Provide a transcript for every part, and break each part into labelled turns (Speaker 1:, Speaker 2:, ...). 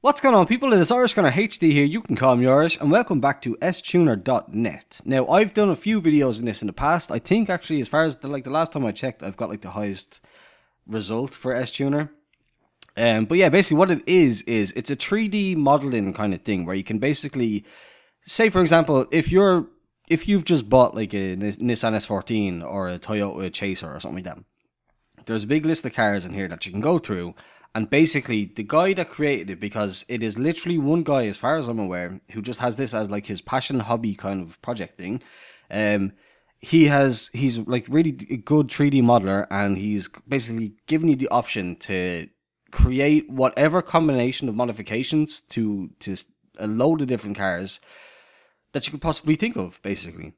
Speaker 1: What's going on, people? It is Irish Gunner HD here, you can call me Irish, and welcome back to stuner.net. Now, I've done a few videos in this in the past. I think actually, as far as the last time I checked, I've got the highest result for stuner. But yeah, basically what it is it's a 3D modeling kind of thing where you can basically say, for example, if you've just bought like a Nissan S14 or a Toyota Chaser or something like that, there's a big list of cars in here that you can go through. And basically, the guy that created it, because it is literally one guy, as far as I'm aware, who just has this as like his passion hobby kind of project thing. He's like really a good 3D modeler, and he's basically given you the option to create whatever combination of modifications to a load of different cars that you could possibly think of, basically.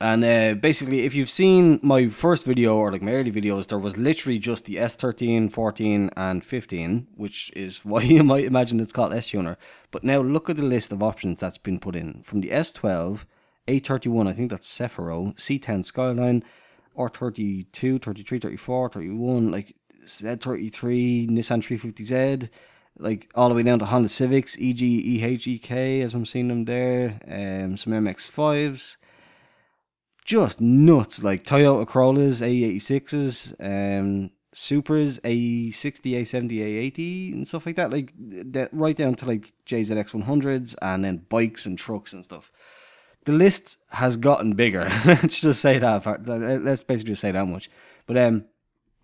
Speaker 1: And basically, if you've seen my first video or like my early videos, there was literally just the S13, 14 and 15, which is why you might imagine it's called stuner. But now look at the list of options that's been put in. From the S12, A31, I think that's Cephiro, C10 Skyline, R32, 33, 34, 31, like Z33, Nissan 350Z, like all the way down to Honda Civics, EG, EH, EK, as I'm seeing them there, some MX-5s. Just nuts, like Toyota Corollas, A86s, Supras, A60, A70, A80, and stuff like that. Like that, right down to like JZX100s, and then bikes and trucks and stuff. The list has gotten bigger. Let's just say that. Let's basically just say that much. But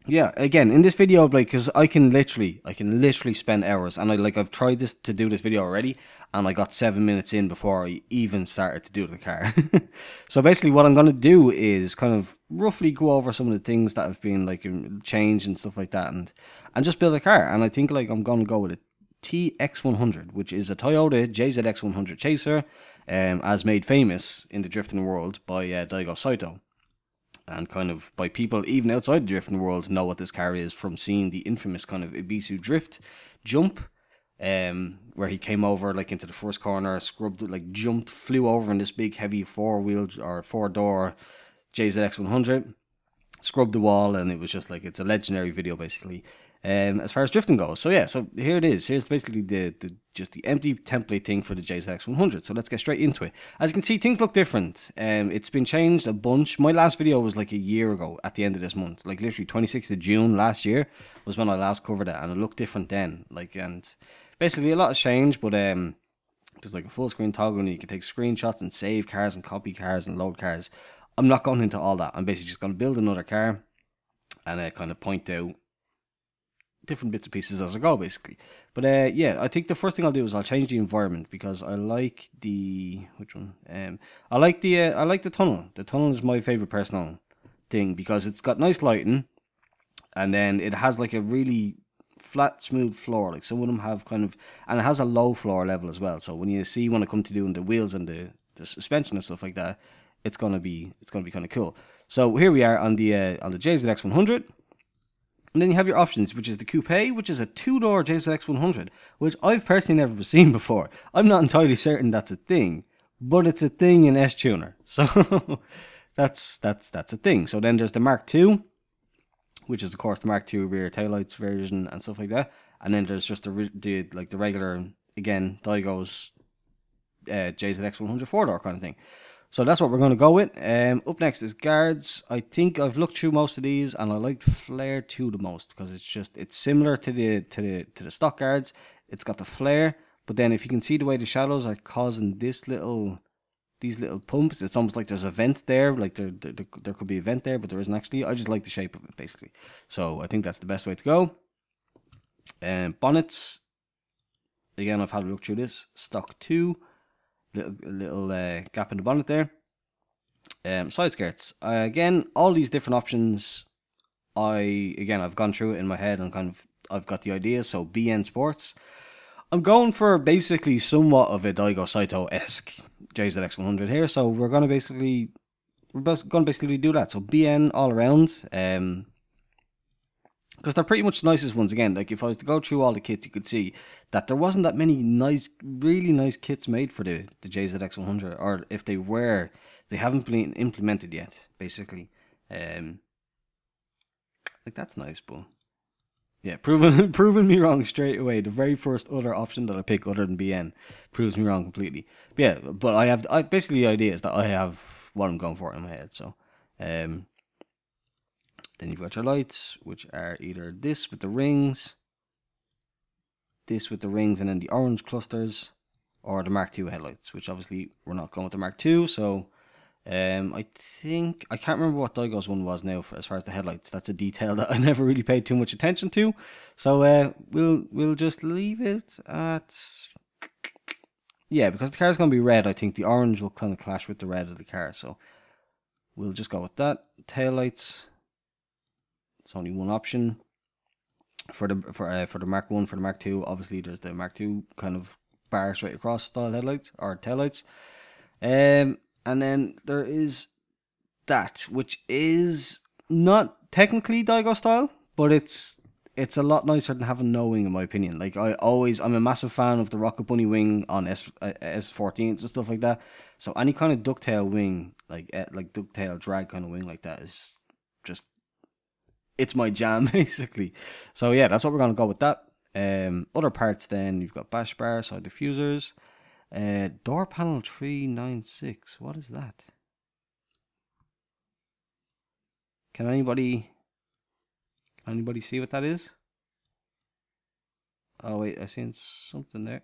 Speaker 1: yeah, again, in this video, like, because I can literally spend hours, and I've tried to do this video already, and I got 7 minutes in before I even started to do the car. So basically what I'm going to do is kind of roughly go over some of the things that have been like changed and stuff like that, and just build a car. And I think like I'm going to go with a TX100, which is a Toyota JZX100 Chaser, as made famous in the drifting world by Daigo Saito. And kind of by people even outside the drifting world know what this car is from seeing the infamous kind of Ibisu drift jump, where he came over like into the first corner, scrubbed it, like jumped, flew over in this big heavy four-door JZX100, scrubbed the wall, and it was just like, it's a legendary video basically. As far as drifting goes. So yeah, so here it is. Here's basically just the empty template thing for the JZX100. So let's get straight into it. As you can see, things look different. It's been changed a bunch. My last video was like a year ago at the end of this month. Like literally 26th of June last year was when I last covered it, and it looked different then. Like, and basically a lot has changed, but there's like a full screen toggle, and you can take screenshots and save cars and copy cars and load cars. I'm not going into all that. I'm basically just going to build another car and kind of point out different bits and pieces as I go, basically. But yeah, I think the first thing I'll do is I'll change the environment, because I like the I like the tunnel. The tunnel is my favorite personal thing, because it's got nice lighting, and then it has like a really flat, smooth floor. Like some of them have kind of, and it has a low floor level as well. So when I come to doing the wheels and the suspension and stuff like that, it's gonna be kind of cool. So here we are on the JZX100. And then you have your options, which is the Coupe, which is a two-door JZX100, which I've personally never seen before. I'm not entirely certain that's a thing, but it's a thing in stuner. So that's a thing. So then there's the Mark II, which is of course the Mark II rear taillights version and stuff like that. And then there's just the regular, again, Daigo's JZX100 four-door kind of thing. So that's what we're going to go with. Up next is guards. I think I've looked through most of these, and I liked Flare 2 the most, because it's similar to the stock guards. It's got the flare, but then if you can see the way the shadows are causing these little pumps, it's almost like there's a vent there. Like there could be a vent there, but there isn't actually. I just like the shape of it basically. So I think that's the best way to go. Bonnets. Again, I've had a look through this. Stock 2. Little gap in the bonnet there. Side skirts. Again, all these different options. I've gone through it in my head, and I've got the idea. So BN Sports. I'm going for basically somewhat of a Daigo Saito-esque JZX100 here. So we're gonna basically do that. So BN all around. Because they're pretty much the nicest ones. Again, like if I was to go through all the kits, you could see that there wasn't that many really nice kits made for the JZX100, or if they were, they haven't been implemented yet, basically. Like that's nice, but Yeah, proving me wrong straight away. The very first other option that I pick other than BN proves me wrong completely. But yeah, but I basically the idea is that I have what I'm going for in my head. So, then you've got your lights, which are either this with the rings, this with the rings, and then the orange clusters, or the Mark II headlights. Which obviously we're not going with the Mark II, so. I think I can't remember what Daigo's one was now as far as the headlights. That's a detail that I never really paid too much attention to. So we'll just leave it at, yeah, because the car's gonna be red. I think the orange will kind of clash with the red of the car. So we'll just go with that. Taillights. It's only one option for the Mark 1. For the Mark 2, obviously there's the Mark 2 kind of bar straight across style headlights or taillights. And then there is that, which is not technically Daigo style, but it's a lot nicer than having no wing, in my opinion. Like I'm a massive fan of the Rocket Bunny wing on S14s and stuff like that. So any kind of ducktail wing, like ducktail drag kind of wing like that, is just, it's my jam basically. So yeah, that's what we're gonna go with that. Other parts then, you've got bash bar, side diffusers. Door panel 396. What is that? Can anybody see what that is? Oh wait, I seen something there.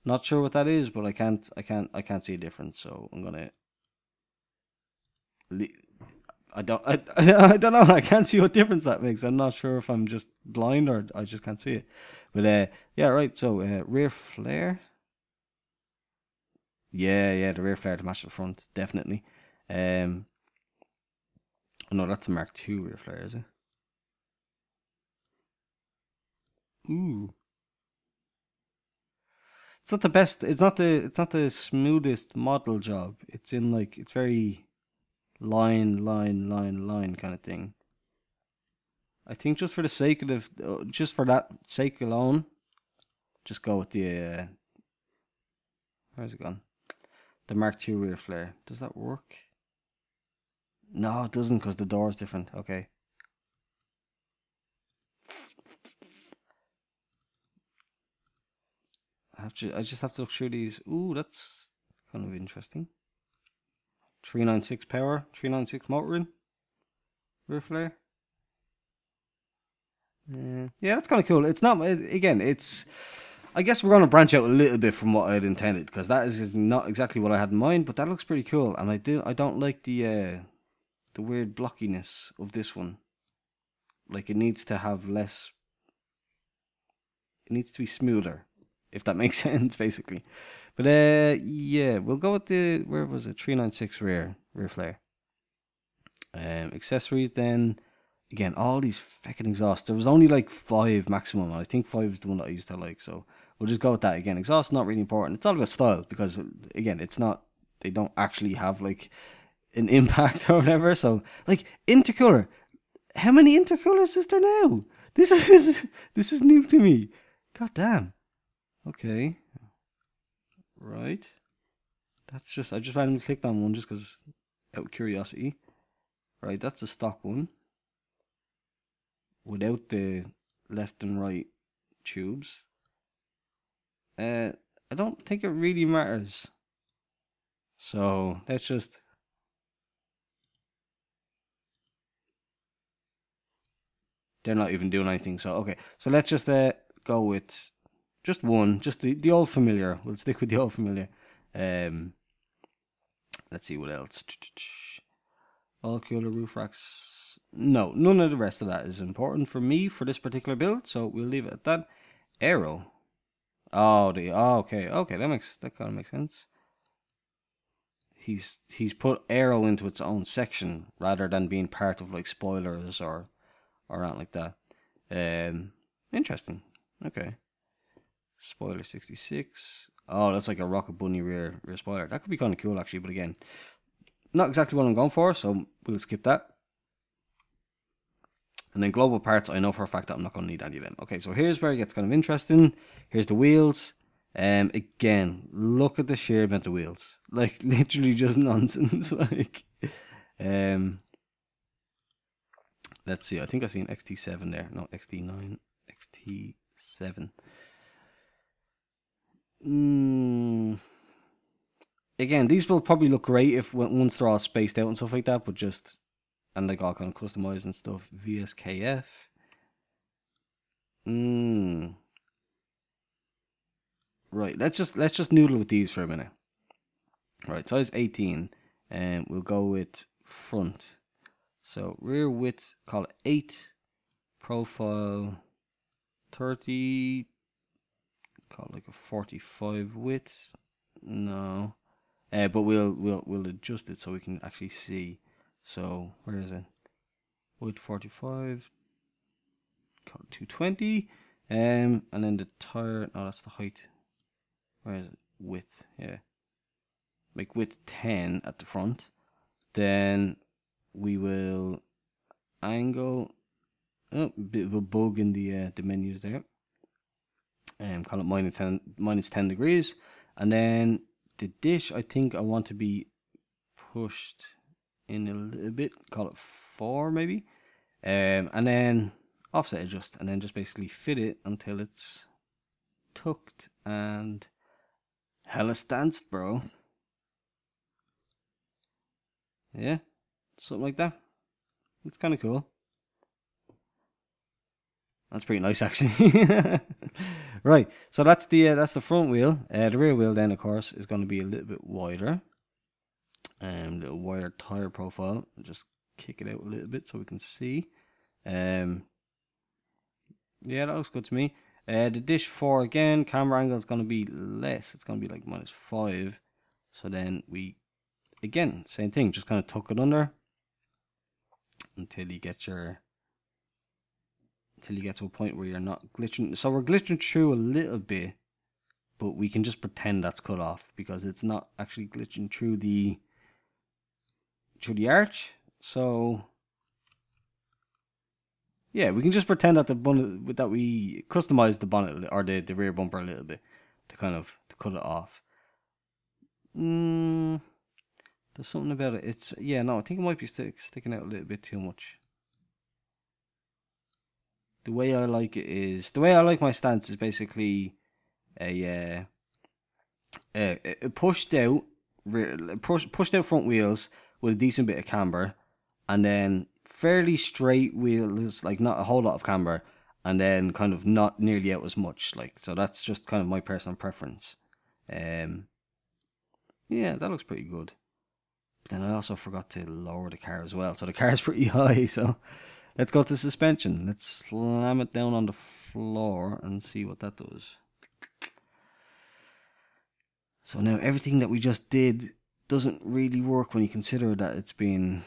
Speaker 1: Not sure what that is, but I can't see a difference. So I'm gonna. I don't know. I can't see what difference that makes. I'm not sure if I'm just blind or I just can't see it. But yeah, right. So rear flare. Yeah, the rear flare to match the front, definitely. Oh no, that's a Mark II rear flare, is it? Ooh. It's not the best. It's not the smoothest model job. It's in like, it's very line kind of thing. I think just for the sake of just for that sake alone, just go with the where's it gone? The Mark II rear flare. Does that work? No, it doesn't, because the door is different. Okay. I just have to look through these. Ooh, that's kind of interesting. 396 power, 396 motoring, rear flare. Yeah, that's kind of cool. It's not, again, it's, I guess we're going to branch out a little bit from what I had intended, because that is not exactly what I had in mind, but that looks pretty cool. And I don't like the weird blockiness of this one. Like, it needs to have less, it needs to be smoother, if that makes sense, basically. But yeah, we'll go with the, where was it? 396 rear flare. Accessories then. Again, all these fucking exhausts. There was only like 5 maximum. I think 5 is the one that I used to like. So we'll just go with that. Again, exhaust not really important. It's all about style, because again, it's not, they don't actually have like an impact or whatever. So like intercooler. How many intercoolers is there now? This is new to me. God damn. Okay. Right. That's just, I just randomly clicked on one just because out of curiosity. Right, that's the stock one. Without the left and right tubes. I don't think it really matters. So let's just, they're not even doing anything. So okay, so let's just go with just one, just the old familiar. We'll stick with the old familiar. Let's see what else. All cooler roof racks. No, none of the rest of that is important for me for this particular build, so we'll leave it at that. Aero. Okay, that kind of makes sense. He's put aero into its own section rather than being part of like spoilers or anything like that. Interesting. Okay. Spoiler 66. Oh, that's like a Rocket Bunny rear spoiler. That could be kind of cool actually, but again, not exactly what I'm going for, so we'll skip that. And then global parts, I know for a fact that I'm not going to need any of them. Okay, so here's where it gets kind of interesting. Here's the wheels. Again, look at the sheer amount of wheels. Like, literally just nonsense. Like, Let's see. I think I see an XT7 there. No, XT9, XT7. Again, these will probably look great if once they're all spaced out and stuff like that, but just, and like all kind of customized and stuff. VSKF. Right, let's just noodle with these for a minute. Right, size 18, and we'll go with front. So rear width, call it 8, profile 30, call it like a 45 width. No, but we'll adjust it so we can actually see. So where is it? Width 45, call it 220, and then the tire. No, that's the height. Where is it? Width, yeah. Make width 10 at the front. Then we will angle. Oh, bit of a bug in the menus there. Call it minus 10 degrees. And then the dish, I think I want to be pushed in a little bit. Call it 4 maybe. And then offset adjust, and then just basically fit it until it's tucked and hella stanced, bro. Yeah, something like that. It's kind of cool. That's pretty nice, actually. Right, so that's the front wheel. The rear wheel then, of course, is going to be a little bit wider. A little wider tire profile. Just kick it out a little bit so we can see. Yeah, that looks good to me. The dish 4 again, camera angle is going to be less. It's going to be like -5. So then we, again, same thing. Just kind of tuck it under until you get to a point where you're not glitching. So we're glitching through a little bit, but we can just pretend that's cut off because it's not actually glitching through the arch. So yeah, we can just pretend that that we customized the bonnet or the rear bumper a little bit to cut it off. There's something about it. It's, yeah, no, I think it might be sticking out a little bit too much. The way I like it is, the way I like my stance is basically a pushed out front wheels with a decent bit of camber, and then fairly straight wheels, like not a whole lot of camber, and then kind of not nearly out as much. Like, so that's just kind of my personal preference. Yeah, that looks pretty good. But then I also forgot to lower the car as well, so the car is pretty high. So let's go to suspension. Let's slam it down on the floor and see what that does. So now everything that we just did doesn't really work when you consider that it's been,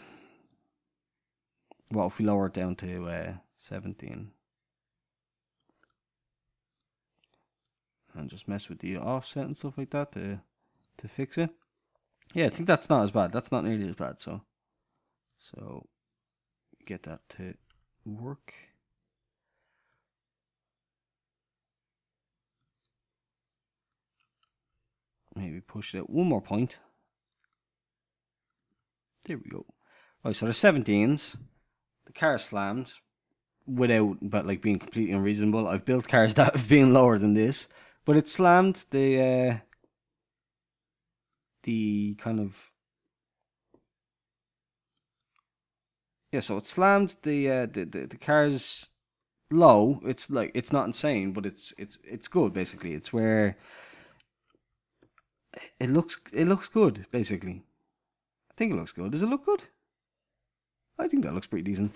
Speaker 1: well, if we lower it down to 17 and just mess with the offset and stuff like that to fix it. Yeah, I think that's not as bad. That's not nearly as bad. So get that to work. Maybe push it out one more point. There we go. Right, so the 17s. The car slammed without, but like being completely unreasonable. I've built cars that have been lower than this, but it slammed the kind of, yeah. So it slammed the car's low. It's like, it's not insane, but it's good basically. It's where it looks good basically. I think it looks good. Does it look good? I think that looks pretty decent.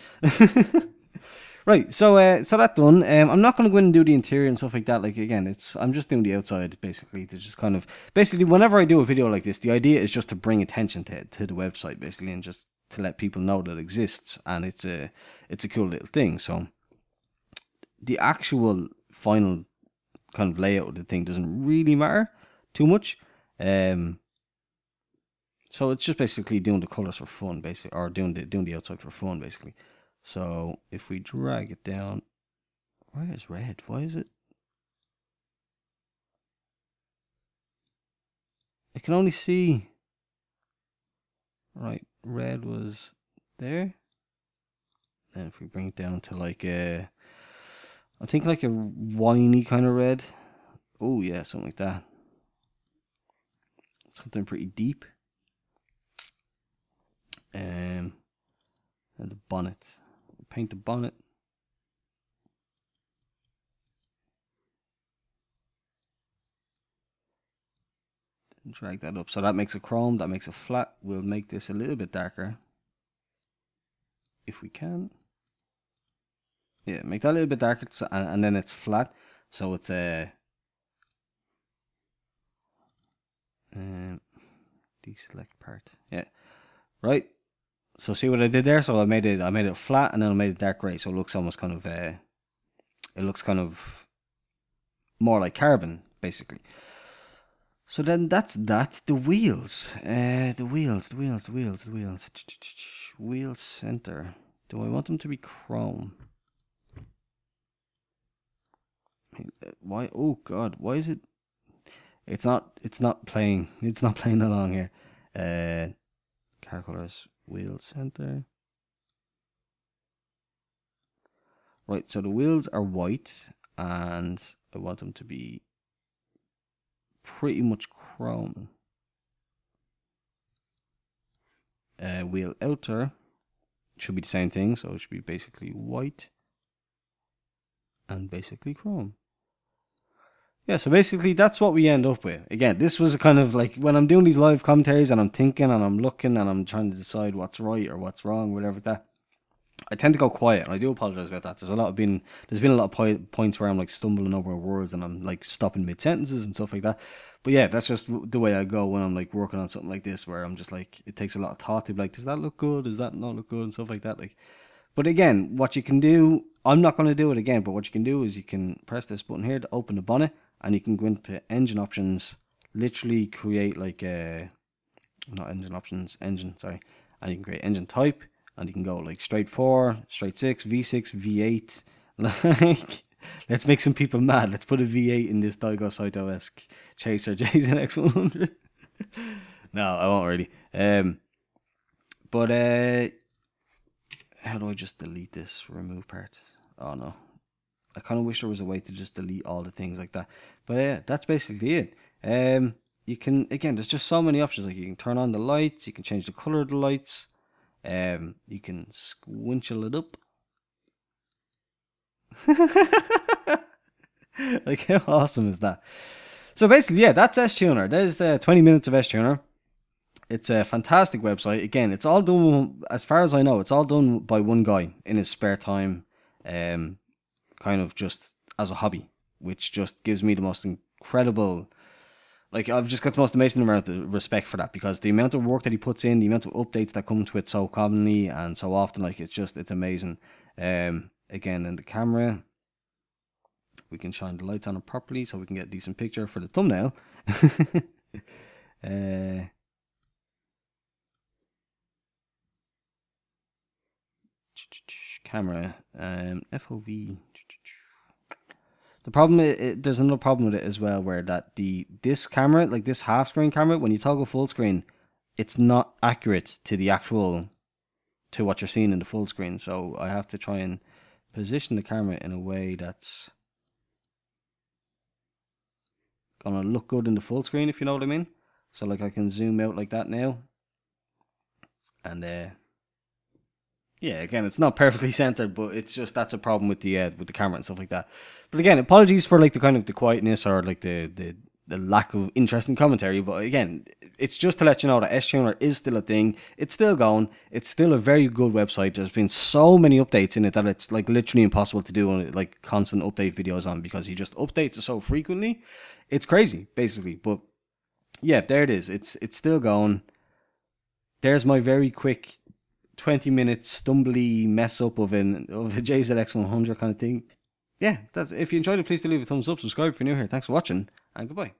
Speaker 1: Right, so that's done. I'm not going to go in and do the interior and stuff like that. Like, again, I'm just doing the outside basically to just kind of, basically whenever I do a video like this, the idea is just to bring attention to the website basically, and just to let people know that it exists, and it's a cool little thing. So the actual final kind of layout of the thing doesn't really matter too much. So it's just basically doing the colors for fun, basically, or doing the outside for fun, basically. So if we drag it down, where is red? Why is it? I can only see. Right, red was there. And if we bring it down to like a, I think like a winey kind of red. Oh yeah, something like that. Something pretty deep. And the bonnet. Paint the bonnet. And drag that up. So that makes it chrome, that makes it flat. We'll make this a little bit darker. If we can. Yeah, make that a little bit darker, so, and then it's flat. So it's a deselect part. Yeah. Right. So see what I did there? So I made it flat, and then I made it dark gray, so it looks almost kind of it looks kind of more like carbon, basically. So then that's the wheels. The wheels. Wheel center. Do I want them to be chrome? Why? Oh God! Why is it? It's not playing. It's not playing along here. Car colors. Wheel center. Right. So the wheels are white, and I want them to be pretty much chrome. Wheel outer should be the same thing, so it should be basically white and basically chrome. Yeah, so basically that's what we end up with. Again, this was kind of like when I'm doing these live commentaries and I'm thinking and I'm looking and I'm trying to decide what's right or what's wrong, whatever that. I tend to go quiet, and I do apologize about that. There's been a lot of points where I'm like stumbling over words and I'm like stopping mid sentences and stuff like that. But yeah, that's just the way I go when I'm like working on something like this, where I'm just like, it takes a lot of thought to be like, does that look good? Does that not look good? And stuff like that. Like, but again, what you can do, I'm not going to do it again, but what you can do is you can press this button here to open the bonnet, and you can go into engine options, literally create like not engine options, engine, sorry, and you can create engine type. And you can go like straight 4, straight 6, V6, V8. Like, let's make some people mad. Let's put a V8 in this Daigo Saito-esque Chaser JZX100. No, I won't really. But how do I just delete this remove part? Oh no. I kind of wish there was a way to just delete all the things like that. But yeah, that's basically it. You can, again, there's just so many options. Like, you can turn on the lights, you can change the color of the lights. You can squinchel it up. Like, how awesome is that? So basically, yeah, that's S-Tuner. There's 20 minutes of S-Tuner. It's a fantastic website. Again, it's all done, as far as I know, it's all done by one guy in his spare time, kind of just as a hobby, which just gives me the most incredible, like, I've just got the most amazing amount of respect for that, because the amount of work that he puts in, the amount of updates that come to it so commonly and so often, like, it's amazing. Again, in the camera, we can shine the lights on it properly so we can get a decent picture for the thumbnail. Camera, FOV. The problem, there's another problem with it as well, where that this camera, like this half screen camera, when you toggle full screen, it's not accurate to the actual, to what you're seeing in the full screen. So I have to try and position the camera in a way that's gonna look good in the full screen, if you know what I mean. So like, I can zoom out like that now, and yeah, again, it's not perfectly centered, but it's just, that's a problem with the camera and stuff like that. But again, apologies for like the kind of the quietness or like the lack of interesting commentary. But again, it's just to let you know that S-Tuner is still a thing. It's still going. It's still a very good website. There's been so many updates in it that it's like literally impossible to do like constant update videos on, because he just updates it so frequently. It's crazy, basically. But yeah, there it is. It's still going. There's my very quick 20-minute stumbly mess up of a JZX100 kind of thing. Yeah, that's, if you enjoyed it, please do leave a thumbs up, subscribe if you're new here. Thanks for watching, and goodbye.